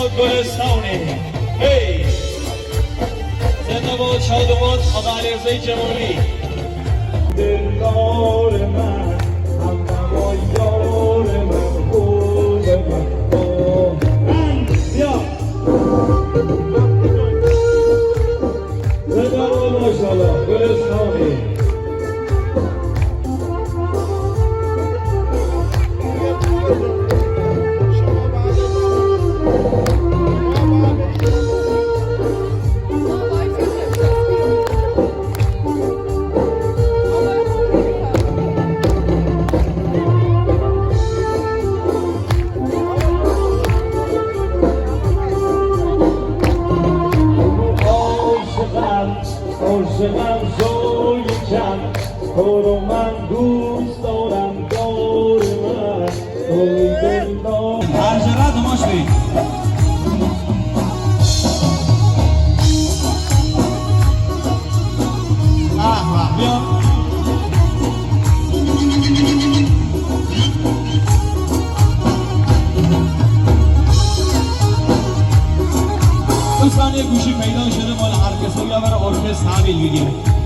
گلستانه. هی زنده باد شادمان آقا علیرضا جمالی. دلدار من هم و یار من خوب من بیا زنده باد ماشاءالله گلستانی. عاشقم زوی کم تو رو من دوست دارم دار من توی دلدار هر جرات ماش بی بیا دوستان یه گوشی پیدا شده مال هر کسی یا برای ارکستر تحویل میگیره.